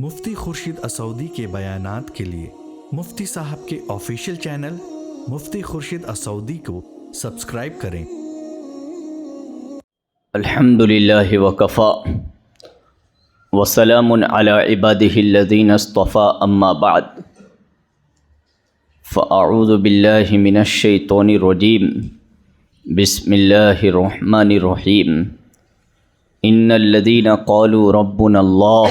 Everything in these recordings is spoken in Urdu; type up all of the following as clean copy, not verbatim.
مفتی خورشید اسعودی کے بیانات کے لیے مفتی صاحب کے آفیشیل چینل مفتی خورشید اسعودی کو سبسکرائب کریں۔ الحمد للہ وکفی وسلام علی عبادہ الذین اصطفی اما بعد فاعوذ باللہ من الشیطان الرجیم بسم اللہ الرحمن الرحیم ان الذین قالوا ربنا اللہ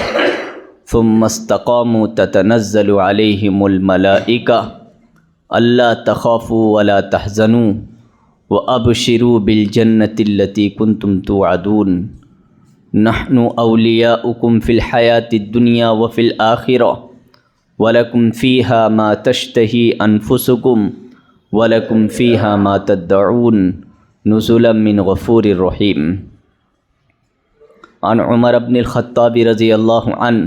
ثم استقاموا تتنزل علیہم الملائکہ الا تخافوا ولا تحزنوا وَأَبْشِرُوا بِالْجَنَّةِ الَّتِي كُنْتُمْ تُوعَدُونَ نَحْنُ أَوْلِيَاؤُكُمْ فِي الْحَيَاةِ الدُّنْيَا وَفِي الْآخِرَةِ وَلَكُمْ فِيهَا مَا تَشْتَهِي أَنفُسُكُمْ وَلَكُمْ فِيهَا مَا تَدَّعُونَ نُزُلًا مِّنْ غَفُورٍ رَّحِيمٍ۔ عن عمر بن الخطاب رضی اللہ عنہ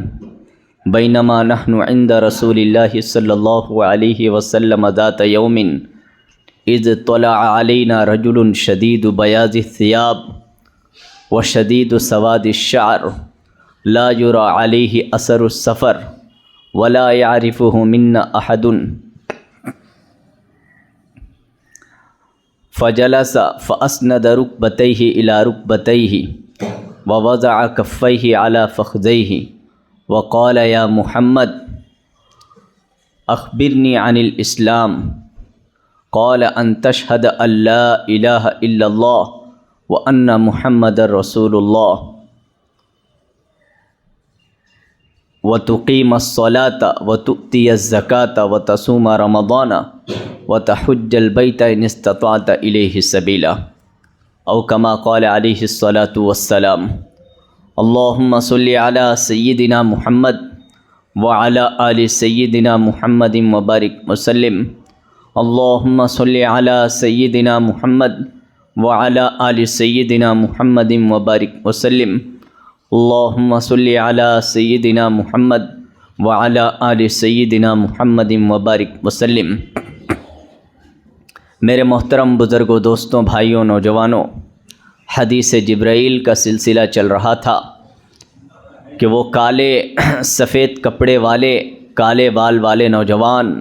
بینما نحن عند رسول اللہ صلی اللہ علیہ وسلم ذات یوم اذ طلع علینا رجل شدید بیاض الثیاب وشدید سواد الشعر لا یرى علیہ اثر السفر ولا يعرفه منا احد فجلس فاسند ركبتيه الى ركبتيه ووضع كفيه على فخذيه وقال يا محمد اخبرني عن الاسلام قال ان تشهد ان لا الہ الا اللہ وان محمد رسول اللہ وتقیم الصلاة وتؤتی الزکاة وتصوم رمضان وتحج البیت ان استطعت الیہ سبیلا او کما قال علیہ الصلاة والسلام۔ اللہم صل علی سیدنا محمد وعلی آل سیدنا محمد وبارک وسلم۔ اللہم صلی علی سیدنا محمد وعلی آل سیدنا محمد وبارک وسلم۔ اللہم صلی علی سیدنا محمد وعلی آل سیدنا محمد وبارک وسلم۔ میرے محترم بزرگوں، دوستوں، بھائیوں، نوجوانوں، حدیث جبرائیل کا سلسلہ چل رہا تھا کہ وہ کالے سفید کپڑے والے، کالے بال والے نوجوان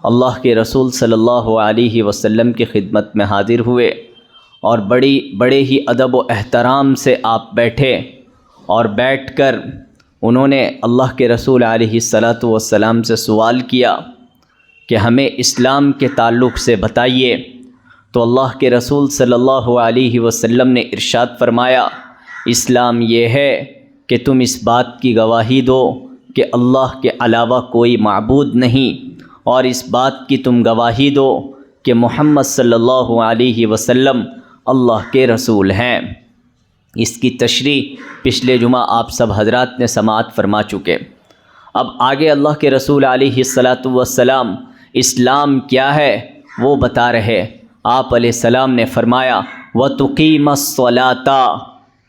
اللہ کے رسول صلی اللہ علیہ وسلم کی خدمت میں حاضر ہوئے اور بڑے ہی ادب و احترام سے آپ بیٹھے اور بیٹھ کر انہوں نے اللہ کے رسول علیہ الصلاۃ والسلام سے سوال کیا کہ ہمیں اسلام کے تعلق سے بتائیے۔ تو اللہ کے رسول صلی اللہ علیہ وسلم نے ارشاد فرمایا، اسلام یہ ہے کہ تم اس بات کی گواہی دو کہ اللہ کے علاوہ کوئی معبود نہیں، اور اس بات کی تم گواہی دو کہ محمد صلی اللہ علیہ وسلم اللہ کے رسول ہیں۔ اس کی تشریح پچھلے جمعہ آپ سب حضرات نے سماعت فرما چکے۔ اب آگے اللہ کے رسول علیہ الصلاۃ والسلام اسلام کیا ہے وہ بتا رہے۔ آپ علیہ السلام نے فرمایا وَتُقِيمَ الصَّلَاةَ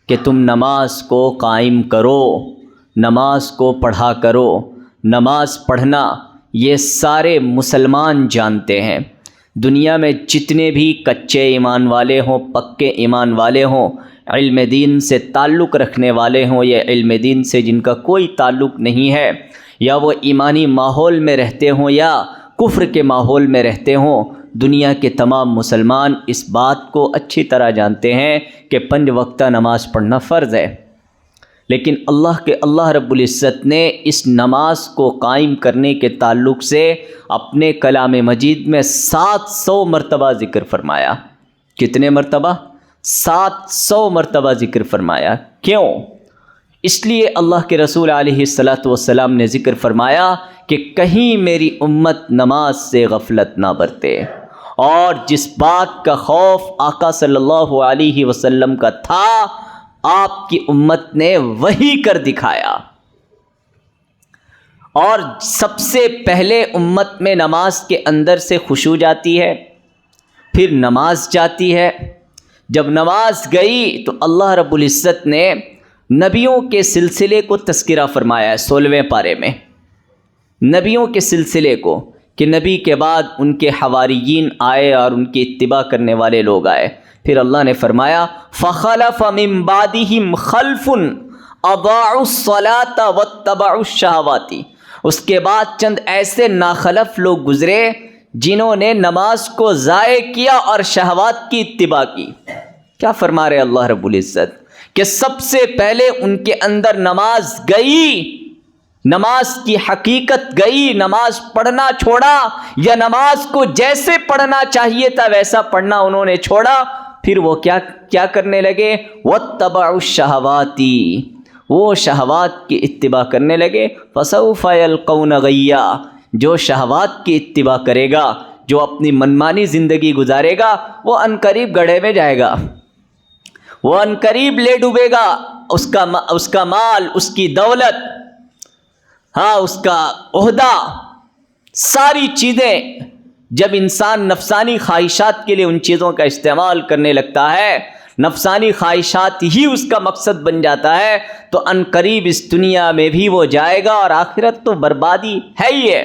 کہ تم نماز کو قائم کرو، نماز کو پڑھا کرو۔ نماز پڑھنا یہ سارے مسلمان جانتے ہیں۔ دنیا میں جتنے بھی کچے ایمان والے ہوں، پکے ایمان والے ہوں، علم دین سے تعلق رکھنے والے ہوں یا علم دین سے جن کا کوئی تعلق نہیں ہے، یا وہ ایمانی ماحول میں رہتے ہوں یا کفر کے ماحول میں رہتے ہوں، دنیا کے تمام مسلمان اس بات کو اچھی طرح جانتے ہیں کہ 5 وقتہ نماز پڑھنا فرض ہے۔ لیکن اللہ رب العزت نے اس نماز کو قائم کرنے کے تعلق سے اپنے کلام مجید میں 700 مرتبہ ذکر فرمایا۔ کتنے مرتبہ؟ 700 مرتبہ ذکر فرمایا۔ کیوں؟ اس لیے اللہ کے رسول علیہ الصلاۃ والسلام نے ذکر فرمایا کہ کہیں میری امت نماز سے غفلت نہ برتے، اور جس بات کا خوف آقا صلی اللہ علیہ وسلم کا تھا آپ کی امت نے وہی کر دکھایا۔ اور سب سے پہلے امت میں نماز کے اندر سے خشوع جاتی ہے، پھر نماز جاتی ہے۔ جب نماز گئی تو اللہ رب العزت نے نبیوں کے سلسلے کو تذکرہ فرمایا ہے 16ویں پارے میں، نبیوں کے سلسلے کو، کہ نبی کے بعد ان کے حواریین آئے اور ان کی اتباع کرنے والے لوگ آئے۔ پھر اللہ نے فرمایا فَخَلَفَ مِن بَعْدِهِمْ خَلْفٌ اضاعوا الصلاۃ واتبعوا الشہوات، اس کے بعد چند ایسے ناخلف لوگ گزرے جنہوں نے نماز کو ضائع کیا اور شہوات کی اتباع کی۔ کیا فرما رہے اللہ رب العزت کہ سب سے پہلے ان کے اندر نماز گئی، نماز کی حقیقت گئی، نماز پڑھنا چھوڑا، یا نماز کو جیسے پڑھنا چاہیے تھا ویسا پڑھنا انہوں نے چھوڑا۔ پھر وہ کیا کرنے لگے؟ واتبعوا الشہوات، وہ شہوات کی اتباع کرنے لگے۔ فسوف یلقون غیا، جو شہوات کی اتباع کرے گا، جو اپنی منمانی زندگی گزارے گا، وہ عنقریب گڑھے میں جائے گا، وہ عنقریب لے ڈوبے گا۔ اس کا مال، اس کی دولت، ہاں اس کا عہدہ، ساری چیزیں جب انسان نفسانی خواہشات کے لیے ان چیزوں کا استعمال کرنے لگتا ہے، نفسانی خواہشات ہی اس کا مقصد بن جاتا ہے، تو عنقریب اس دنیا میں بھی وہ جائے گا اور آخرت تو بربادی ہے ہی ہے۔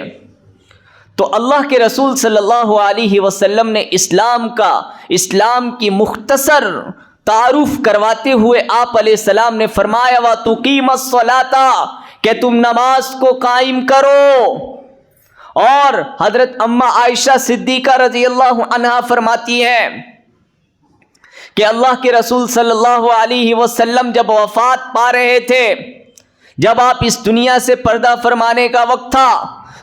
تو اللہ کے رسول صلی اللہ علیہ وسلم نے اسلام کی مختصر تعارف کرواتے ہوئے آپ علیہ السلام نے فرمایا وَتُقِيمَ الصَّلَاةَ، کہ تم نماز کو قائم کرو۔ اور حضرت اماں عائشہ صدیقہ رضی اللہ عنہا فرماتی ہے کہ اللہ کے رسول صلی اللہ علیہ وسلم جب وفات پا رہے تھے، جب آپ اس دنیا سے پردہ فرمانے کا وقت تھا،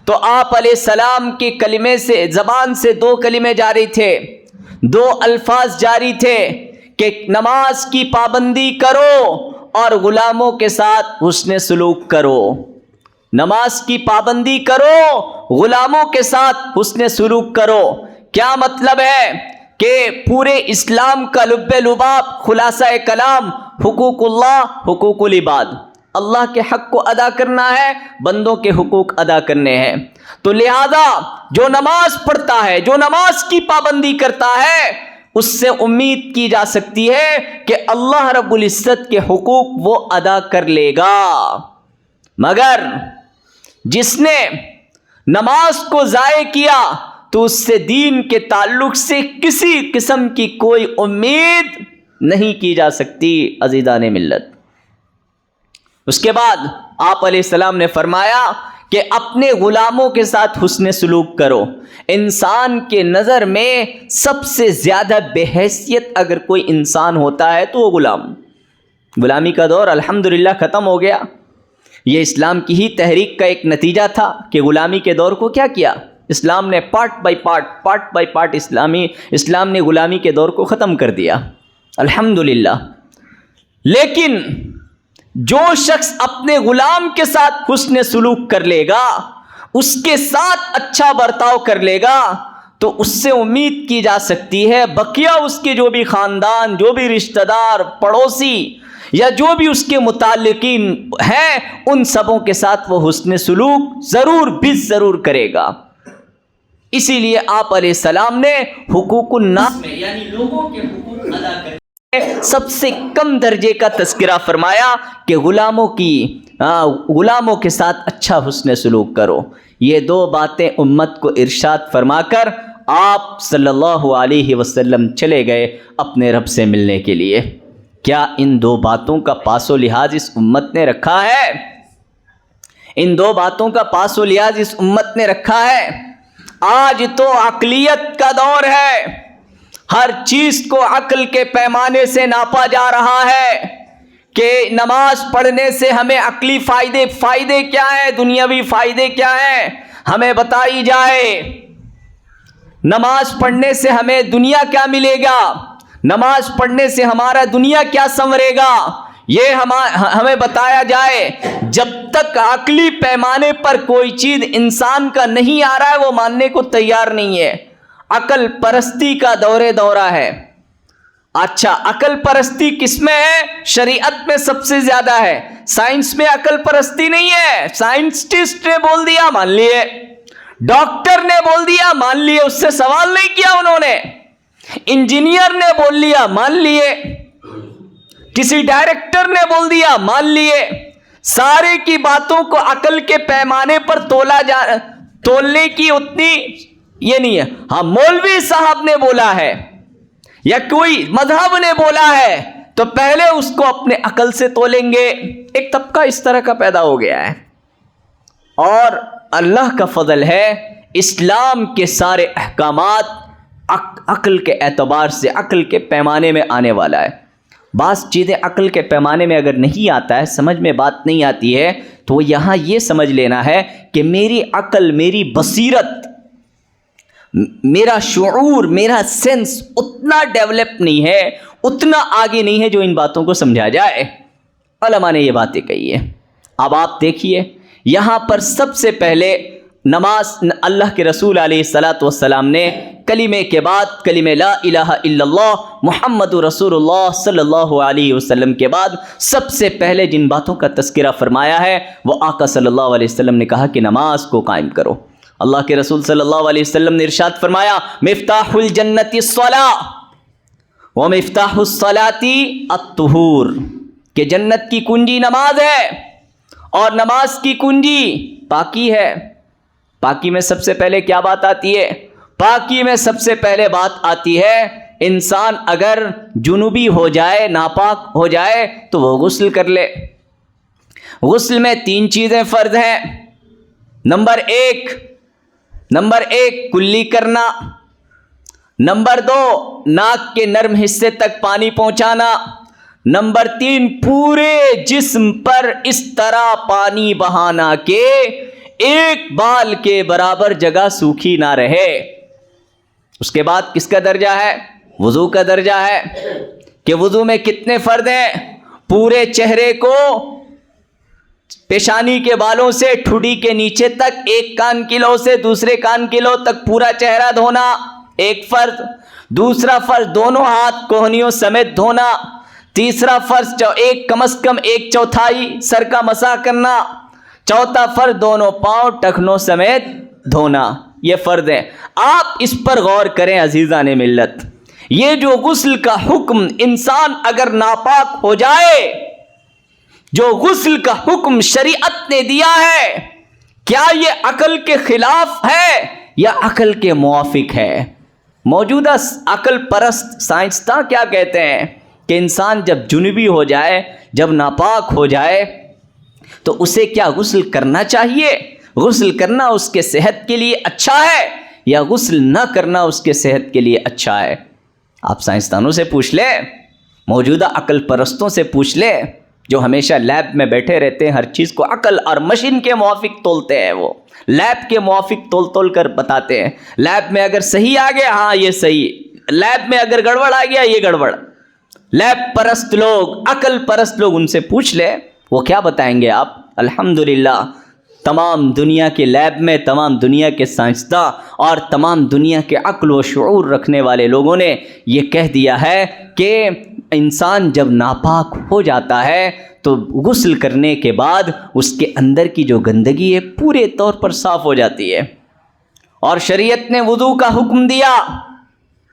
تو آپ علیہ السلام کے کلمے سے، زبان سے 2 کلمے جاری تھے، 2 الفاظ جاری تھے کہ نماز کی پابندی کرو اور غلاموں کے ساتھ حسن سلوک کرو۔ نماز کی پابندی کرو، غلاموں کے ساتھ حسن سلوک کرو۔ کیا مطلب ہے کہ پورے اسلام کا لب لباب، خلاصہ کلام، حقوق اللہ، حقوق العباد، اللہ کے حق کو ادا کرنا ہے، بندوں کے حقوق ادا کرنے ہیں۔ تو لہذا جو نماز پڑھتا ہے، جو نماز کی پابندی کرتا ہے، اس سے امید کی جا سکتی ہے کہ اللہ رب العزت کے حقوق وہ ادا کر لے گا۔ مگر جس نے نماز کو ضائع کیا تو اس سے دین کے تعلق سے کسی قسم کی کوئی امید نہیں کی جا سکتی عزیزان ملت۔ اس کے بعد آپ علیہ السلام نے فرمایا کہ اپنے غلاموں کے ساتھ حسن سلوک کرو۔ انسان کے نظر میں سب سے زیادہ بے حیثیت اگر کوئی انسان ہوتا ہے تو وہ غلامی کا دور الحمدللہ ختم ہو گیا۔ یہ اسلام کی ہی تحریک کا ایک نتیجہ تھا کہ غلامی کے دور کو کیا کیا، اسلام نے پارٹ بائی پارٹ اسلام نے غلامی کے دور کو ختم کر دیا الحمدللہ۔ لیکن جو شخص اپنے غلام کے ساتھ حسن سلوک کر لے گا، اس کے ساتھ اچھا برتاؤ کر لے گا، تو اس سے امید کی جا سکتی ہے بقیہ اس کے جو بھی خاندان، جو بھی رشتہ دار، پڑوسی یا جو بھی اس کے متعلقین ہیں، ان سبوں کے ساتھ وہ حسن سلوک ضرور کرے گا۔ اسی لیے آپ علیہ السلام نے حقوق الناس میں، یعنی لوگوں کے حقوق ادا کرنے سب سے کم درجے کا تذکرہ فرمایا کہ غلاموں کے ساتھ اچھا حسن سلوک کرو۔ یہ 2 باتیں امت کو ارشاد فرما کر آپ صلی اللہ علیہ وسلم چلے گئے اپنے رب سے ملنے کے لیے۔ کیا ان 2 باتوں کا پاس و لحاظ اس امت نے رکھا ہے؟ ان 2 باتوں کا پاس و لحاظ اس امت نے رکھا ہے؟ آج تو عقلیت کا دور ہے، ہر چیز کو عقل کے پیمانے سے ناپا جا رہا ہے کہ نماز پڑھنے سے ہمیں عقلی فائدے کیا ہیں، دنیاوی فائدے کیا ہیں، ہمیں بتائی جائے۔ نماز پڑھنے سے ہمیں دنیا کیا ملے گا، نماز پڑھنے سے ہمارا دنیا کیا سنورے گا، یہ ہمیں بتایا جائے۔ جب تک عقلی پیمانے پر کوئی چیز انسان کا نہیں آ رہا ہے وہ ماننے کو تیار نہیں ہے۔ عقل پرستی کا دورہ ہے۔ اچھا، عقل پرستی کس میں ہے؟ شریعت میں سب سے زیادہ ہے، سائنس میں عقل پرستی نہیں ہے۔ سائنسٹسٹ نے بول دیا مان لیے، ڈاکٹر نے بول دیا مان لیے، اس سے سوال نہیں کیا انہوں نے۔ انجینئر نے بول لیا مان لیے، کسی ڈائریکٹر نے بول دیا مان لیے۔ سارے کی باتوں کو عقل کے پیمانے پر تولنے کی اتنی یہ نہیں ہے۔ ہاں، مولوی صاحب نے بولا ہے یا کوئی مذہب نے بولا ہے تو پہلے اس کو اپنے عقل سے تولیں گے. ایک طبقہ اس طرح کا پیدا ہو گیا ہے. اور اللہ کا فضل ہے اسلام کے سارے احکامات عقل کے اعتبار سے عقل کے پیمانے میں آنے والا ہے. بعض چیزیں عقل کے پیمانے میں اگر نہیں آتا ہے, سمجھ میں بات نہیں آتی ہے, تو یہاں یہ سمجھ لینا ہے کہ میری عقل, میری بصیرت, میرا شعور, میرا سینس اتنا ڈیولپ نہیں ہے, اتنا آگے نہیں ہے جو ان باتوں کو سمجھا جائے. علماء نے یہ باتیں کہی ہے. اب آپ دیکھیے یہاں پر سب سے پہلے نماز اللہ کے رسول علیہ الصلاۃ والسلام نے کلمے کے بعد کلمہ لا الہ الا اللہ محمد رسول اللہ صلی اللہ علیہ وسلم کے بعد سب سے پہلے جن باتوں کا تذکرہ فرمایا ہے وہ آقا صلی اللہ علیہ وسلم نے کہا کہ نماز کو قائم کرو. اللہ کے رسول صلی اللہ علیہ وسلم نے ارشاد فرمایا مفتاح الجنت الصلاۃ ومفتاح الصلاۃ الطہور, کہ جنت کی کنجی نماز ہے اور نماز کی کنجی پاکی ہے. پاکی میں سب سے پہلے کیا بات آتی ہے؟ پاکی میں سب سے پہلے بات آتی ہے انسان اگر جنوبی ہو جائے, ناپاک ہو جائے تو وہ غسل کر لے. غسل میں 3 چیزیں فرض ہیں. نمبر ایک کلی کرنا. نمبر 2 ناک کے نرم حصے تک پانی پہنچانا. نمبر 3 پورے جسم پر اس طرح پانی بہانا کہ ایک بال کے برابر جگہ سوکھی نہ رہے. اس کے بعد کس کا درجہ ہے؟ وضو کا درجہ ہے. کہ وضو میں کتنے فرض ہیں؟ پورے چہرے کو پیشانی کے بالوں سے ٹھڈی کے نیچے تک, ایک کان کی لو سے دوسرے کان کی لو تک پورا چہرہ دھونا, ایک فرض. دوسرا فرض دونوں ہاتھ کوہنیوں سمیت دھونا. تیسرا فرض کم از کم 1/4 سر کا مسح کرنا. چوتھا فرض دونوں پاؤں ٹخنوں سمیت دھونا. یہ فرض ہے. آپ اس پر غور کریں عزیزان ملت, یہ جو غسل کا حکم انسان اگر ناپاک ہو جائے, جو غسل کا حکم شریعت نے دیا ہے, کیا یہ عقل کے خلاف ہے یا عقل کے موافق ہے؟ موجودہ عقل پرست سائنسداں کیا کہتے ہیں کہ انسان جب جنوبی ہو جائے, جب ناپاک ہو جائے تو اسے کیا غسل کرنا چاہیے؟ غسل کرنا اس کے صحت کے لیے اچھا ہے یا غسل نہ کرنا اس کے صحت کے لیے اچھا ہے؟ آپ سائنسدانوں سے پوچھ لیں, موجودہ عقل پرستوں سے پوچھ لیں, جو ہمیشہ لیب میں بیٹھے رہتے ہیں, ہر چیز کو عقل اور مشین کے موافق تولتے ہیں. وہ لیب کے موافق تول کر بتاتے ہیں. لیب میں اگر صحیح آ گیا, ہاں یہ صحیح. لیب میں اگر گڑبڑ آ گیا, یہ گڑبڑ. لیب پرست لوگ, عقل پرست لوگ, ان سے پوچھ لیں, وہ کیا بتائیں گے آپ؟ الحمدللہ تمام دنیا کے لیب میں تمام دنیا کے سائنسداں اور تمام دنیا کے عقل و شعور رکھنے والے لوگوں نے یہ کہہ دیا ہے کہ انسان جب ناپاک ہو جاتا ہے تو غسل کرنے کے بعد اس کے اندر کی جو گندگی ہے پورے طور پر صاف ہو جاتی ہے. اور شریعت نے وضو کا حکم دیا.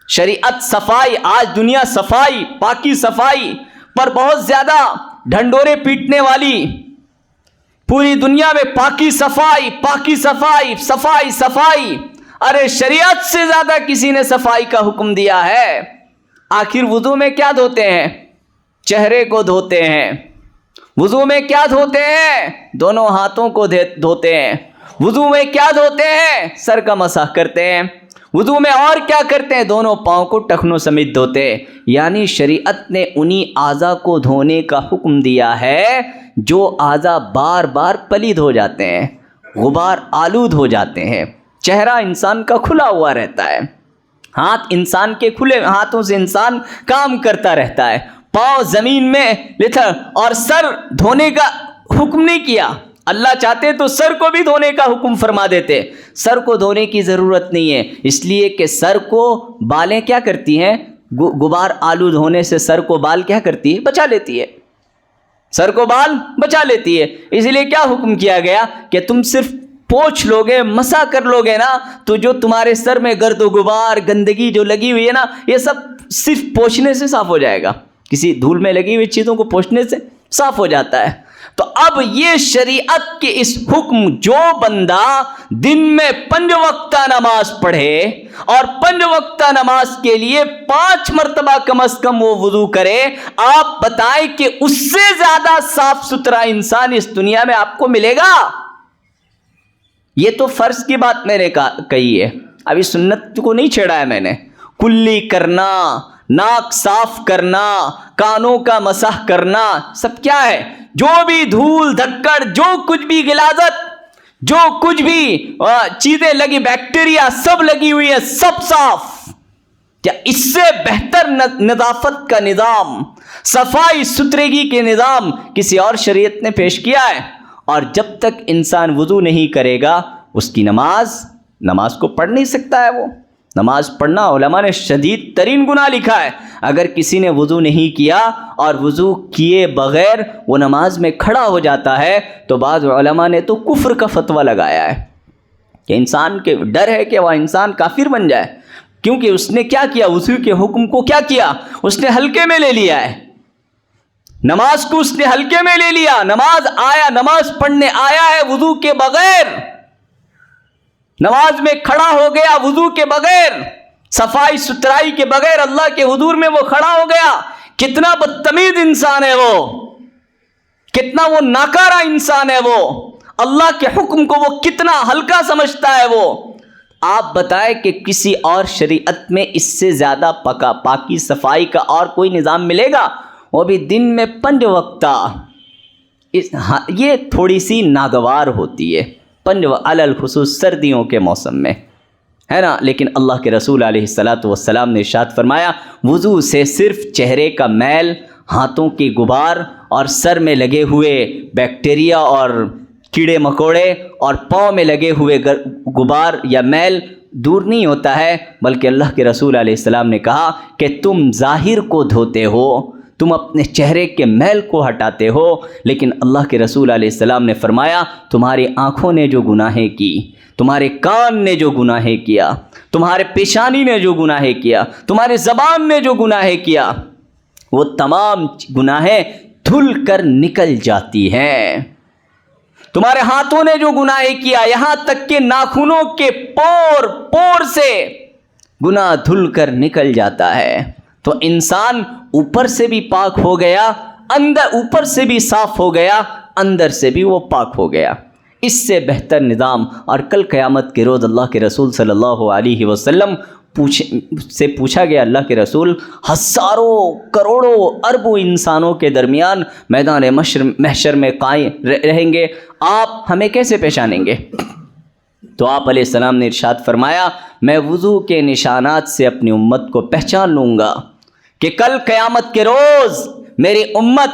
شریعت صفائی, آج دنیا صفائی, پاکی صفائی پر بہت زیادہ ڈھنڈورے پیٹنے والی, پوری دنیا میں پاکی صفائی, پاکی صفائی, صفائی صفائی. ارے شریعت سے زیادہ کسی نے صفائی کا حکم دیا ہے. آخر وضو میں کیا دھوتے ہیں؟ چہرے کو دھوتے ہیں. وضو میں کیا دھوتے ہیں؟ دونوں ہاتھوں کو دھوتے ہیں. وضو میں کیا دھوتے ہیں؟ سر کا مسح کرتے ہیں. وضو میں اور کیا کرتے ہیں؟ دونوں پاؤں کو ٹخنوں سمیت دھوتے ہیں. یعنی شریعت نے انہی اعضاء کو دھونے کا حکم دیا ہے جو اعضاء بار بار پلید ہو جاتے ہیں, غبار آلود ہو جاتے ہیں. چہرہ انسان کا کھلا ہوا رہتا ہے, ہاتھ انسان کے کھلے ہاتھوں سے انسان کام کرتا رہتا ہے, پاؤں زمین میں لتھڑ, اور سر دھونے کا حکم نہیں کیا. اللہ چاہتے تو سر کو بھی دھونے کا حکم فرما دیتے. سر کو دھونے کی ضرورت نہیں ہے, اس لیے کہ سر کو بالیں کیا کرتی ہیں؟ غبار آلود ہونے سے سر کو بال کیا کرتی ہے؟ بچا لیتی ہے. سر کو بال بچا لیتی ہے. اس لیے کیا حکم کیا گیا کہ تم صرف پوچھ لو گے, مسا کر لو گے نا, تو جو تمہارے سر میں گرد و غبار گندگی جو لگی ہوئی ہے نا, یہ سب صرف پوچھنے سے صاف ہو جائے گا. کسی دھول میں لگی ہوئی چیزوں کو پوچھنے سے صاف ہو جاتا ہے. تو اب یہ شریعت کے اس حکم، جو بندہ دن میں 5 وقتہ نماز پڑھے اور 5 وقتہ نماز کے لیے 5 مرتبہ کم از کم وہ وضو کرے، آپ بتائیں کہ اس سے زیادہ صاف ستھرا انسان اس دنیا میں آپ کو ملے گا؟ یہ تو فرض کی بات میں نے کہی ہے، ابھی سنت کو نہیں چھیڑا ہے میں نے۔ کلی کرنا، ناک صاف کرنا، کانوں کا مسح کرنا، سب کیا ہے؟ جو بھی دھول دھکڑ، جو کچھ بھی غلاظت، جو کچھ بھی چیزیں لگی، بیکٹیریا سب لگی ہوئی ہے، سب صاف۔ کیا اس سے بہتر نظافت کا نظام، صفائی ستھرگی کے نظام کسی اور شریعت نے پیش کیا ہے؟ اور جب تک انسان وضو نہیں کرے گا اس کی نماز کو پڑھ نہیں سکتا ہے۔ وہ نماز پڑھنا علماء نے شدید ترین گناہ لکھا ہے۔ اگر کسی نے وضو نہیں کیا اور وضو کیے بغیر وہ نماز میں کھڑا ہو جاتا ہے تو بعض علماء نے تو کفر کا فتویٰ لگایا ہے کہ انسان کے ڈر ہے کہ وہ انسان کافر بن جائے، کیونکہ اس نے کیا کیا؟ وضو کے حکم کو کیا کیا؟ اس نے ہلکے میں لے لیا ہے، نماز کو اس نے ہلکے میں لے لیا۔ نماز پڑھنے آیا ہے وضو کے بغیر، نماز میں کھڑا ہو گیا وضو کے بغیر، صفائی ستھرائی کے بغیر اللہ کے حضور میں وہ کھڑا ہو گیا۔ کتنا بدتمیز انسان ہے وہ، کتنا وہ ناکارہ انسان ہے وہ، اللہ کے حکم کو وہ کتنا ہلکا سمجھتا ہے وہ۔ آپ بتائیں کہ کسی اور شریعت میں اس سے زیادہ پاکی صفائی کا اور کوئی نظام ملے گا؟ وہ بھی دن میں 5 وقتہ۔ یہ تھوڑی سی ناگوار ہوتی ہے، 5 علل خصوص سردیوں کے موسم میں، ہے نا؟ لیکن اللہ کے رسول علیہ الصلاۃ نے ارشاد فرمایا، وضو سے صرف چہرے کا میل، ہاتھوں کی غبار اور سر میں لگے ہوئے بیکٹیریا اور کیڑے مکوڑے اور پاؤں میں لگے ہوئے غبار یا میل دور نہیں ہوتا ہے، بلکہ اللہ کے رسول علیہ السلام نے کہا کہ تم ظاہر کو دھوتے ہو، تم اپنے چہرے کے میل کو ہٹاتے ہو، لیکن اللہ کے رسول علیہ السلام نے فرمایا تمہاری آنکھوں نے جو گناہیں کی، تمہارے کان نے جو گناہیں کیا، تمہارے پیشانی نے جو گناہیں کیا، تمہارے زبان نے جو گناہیں کیا، وہ تمام گناہیں دھل کر نکل جاتی ہیں۔ تمہارے ہاتھوں نے جو گناہیں کیا، یہاں تک کہ ناخنوں کے پور سے گناہ دھل کر نکل جاتا ہے۔ تو انسان اوپر سے بھی پاک ہو گیا، اوپر سے بھی صاف ہو گیا، اندر سے بھی وہ پاک ہو گیا۔ اس سے بہتر نظام، اور کل قیامت کے روز اللہ کے رسول صلی اللہ علیہ وسلم سے پوچھا گیا، اللہ کے رسول ہزاروں کروڑوں اربوں انسانوں کے درمیان میدان محشر میں قائم رہیں گے، آپ ہمیں کیسے پہچانیں گے؟ تو آپ علیہ السلام نے ارشاد فرمایا، میں وضو کے نشانات سے اپنی امت کو پہچان لوں گا کہ کل قیامت کے روز میری امت،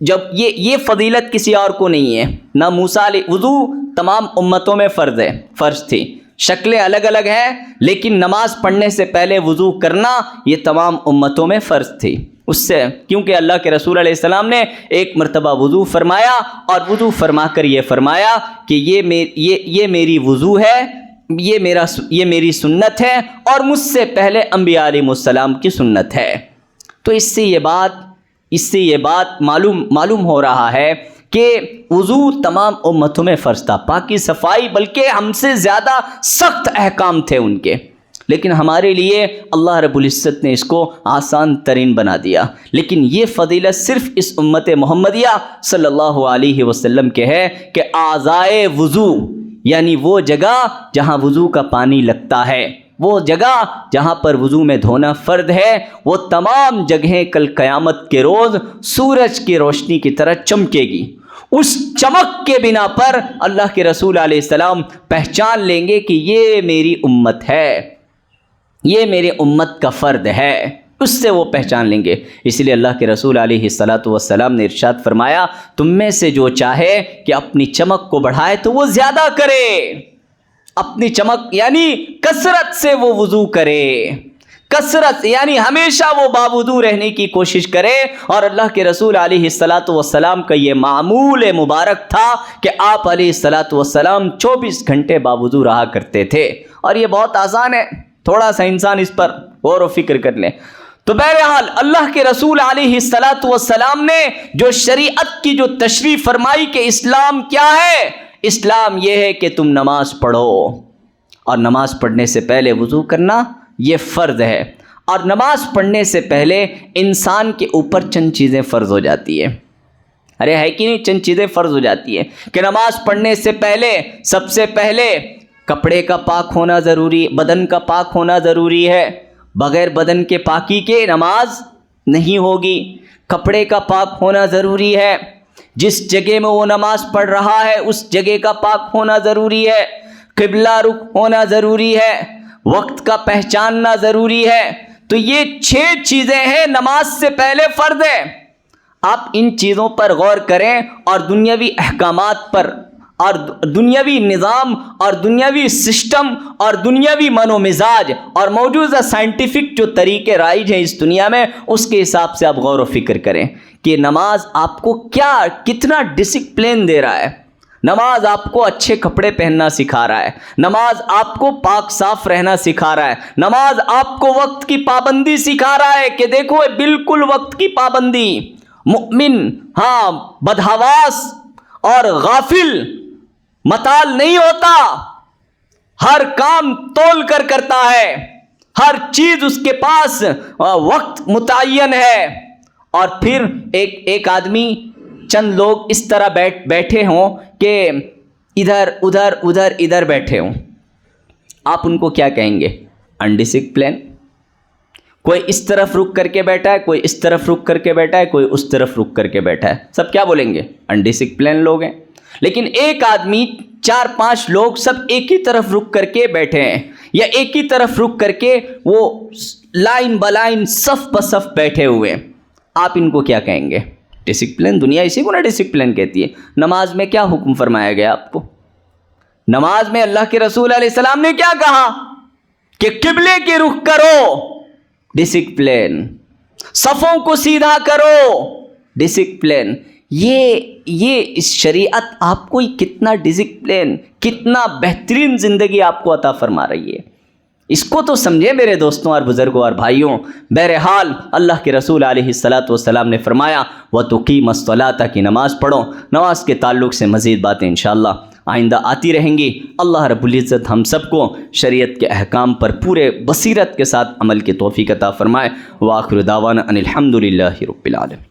جب یہ فضیلت کسی اور کو نہیں ہے، نہ موسیٰ علیہ، وضو تمام امتوں میں فرض تھی، شکلیں الگ الگ ہیں، لیکن نماز پڑھنے سے پہلے وضو کرنا یہ تمام امتوں میں فرض تھی۔ اس سے کیونکہ اللہ کے رسول علیہ السلام نے ایک مرتبہ وضو فرمایا اور وضو فرما کر یہ فرمایا کہ یہ میری وضو ہے، یہ میری سنت ہے اور مجھ سے پہلے انبیاء علیہ السلام کی سنت ہے۔ تو اس سے یہ بات معلوم ہو رہا ہے کہ وضو تمام امتوں میں فرض تھا، پاکی صفائی بلکہ ہم سے زیادہ سخت احکام تھے ان کے، لیکن ہمارے لیے اللہ رب العزت نے اس کو آسان ترین بنا دیا۔ لیکن یہ فضیلت صرف اس امت محمدیہ صلی اللہ علیہ وسلم کے ہے کہ اعضائے وضو، یعنی وہ جگہ جہاں وضو کا پانی لگتا ہے، وہ جگہ جہاں پر وضو میں دھونا فرض ہے، وہ تمام جگہیں کل قیامت کے روز سورج کی روشنی کی طرح چمکے گی۔ اس چمک کے بنا پر اللہ کے رسول علیہ السلام پہچان لیں گے کہ یہ میری امت ہے، یہ میری امت کا فرد ہے، اس سے وہ پہچان لیں گے۔ اس لیے اللہ کے رسول علیہ السلام نے ارشاد فرمایا، تم میں سے جو چاہے کہ اپنی چمک کو بڑھائے تو وہ زیادہ کرے، اپنی چمک یعنی کثرت سے وہ وضو کرے، کثرت یعنی ہمیشہ وہ باوضو رہنے کی کوشش کرے۔ اور اللہ کے رسول علیہ السلام کا یہ معمول مبارک تھا کہ آپ علیہ السلام 24 گھنٹے باوضو رہا کرتے تھے۔ اور یہ بہت آسان ہے، تھوڑا سا انسان اس پر غور و فکر کر لیں تو بہرحال اللہ کے رسول علیہ الصلاۃ والسلام نے جو شریعت کی جو تشریح فرمائی کہ اسلام کیا ہے، اسلام یہ ہے کہ تم نماز پڑھو، اور نماز پڑھنے سے پہلے وضو کرنا یہ فرض ہے، اور نماز پڑھنے سے پہلے انسان کے اوپر چند چیزیں فرض ہو جاتی ہیں، ارے ہے کہ نہیں، چند چیزیں فرض ہو جاتی ہیں کہ نماز پڑھنے سے پہلے سب سے پہلے کپڑے کا پاک ہونا ضروری، بدن کا پاک ہونا ضروری ہے، بغیر بدن کے پاکی کے نماز نہیں ہوگی، کپڑے کا پاک ہونا ضروری ہے، جس جگہ میں وہ نماز پڑھ رہا ہے اس جگہ کا پاک ہونا ضروری ہے، قبلہ رخ ہونا ضروری ہے، وقت کا پہچاننا ضروری ہے۔ تو یہ 6 چیزیں ہیں نماز سے پہلے فرض ہے۔ آپ ان چیزوں پر غور کریں اور دنیاوی احکامات پر اور دنیاوی نظام اور دنیاوی سسٹم اور دنیاوی من و مزاج اور موجودہ سائنٹیفک جو طریقے رائج ہیں اس دنیا میں، اس کے حساب سے آپ غور و فکر کریں کہ نماز آپ کو کتنا ڈسپلن دے رہا ہے۔ نماز آپ کو اچھے کپڑے پہننا سکھا رہا ہے، نماز آپ کو پاک صاف رہنا سکھا رہا ہے، نماز آپ کو وقت کی پابندی سکھا رہا ہے کہ دیکھو بالکل وقت کی پابندی۔ مؤمن بدحواس اور غافل متال نہیں ہوتا، ہر کام تول کر کرتا ہے، ہر چیز اس کے پاس وقت متعین ہے۔ اور پھر ایک آدمی، چند لوگ اس طرح بیٹھے ہوں کہ ادھر بیٹھے ہوں، آپ ان کو کیا کہیں گے؟ انڈسپلن۔ کوئی اس طرف رک کر کے بیٹھا ہے، کوئی اس طرف رک کر کے بیٹھا ہے، کوئی اس طرف رک کر کے بیٹھا ہے، سب کیا بولیں گے؟ انڈسپلن لوگ ہیں۔ لیکن ایک آدمی، 4-5 لوگ سب ایک ہی طرف رک کر کے بیٹھے ہیں، یا ایک ہی طرف رک کر کے وہ لائن بلائن صف بصف بیٹھے ہوئے ہیں، آپ ان کو کیا کہیں گے؟ ڈسپلن۔ دنیا اسی کو نا ڈسپلن کہتی ہے۔ نماز میں کیا حکم فرمایا گیا آپ کو؟ نماز میں اللہ کے رسول علیہ السلام نے کیا کہا کہ قبلے کی رخ کرو، ڈسپلن، صفوں کو سیدھا کرو، ڈسپلن۔ یہ اس شریعت آپ کو کتنا ڈسپلن، کتنا بہترین زندگی آپ کو عطا فرما رہی ہے، اس کو تو سمجھے میرے دوستوں اور بزرگوں اور بھائیوں۔ بہرحال اللہ کے رسول علیہ الصلاۃ والسلام نے فرمایا وَتُقِيمَ الصَّلَاةَ کی نماز پڑھو۔ نماز کے تعلق سے مزید باتیں انشاءاللہ آئندہ آتی رہیں گی۔ اللہ رب العزت ہم سب کو شریعت کے احکام پر پورے بصیرت کے ساتھ عمل کی توفیق عطا فرمائے۔ وآخر دعوانا ان الحمد للہ رب العالمین۔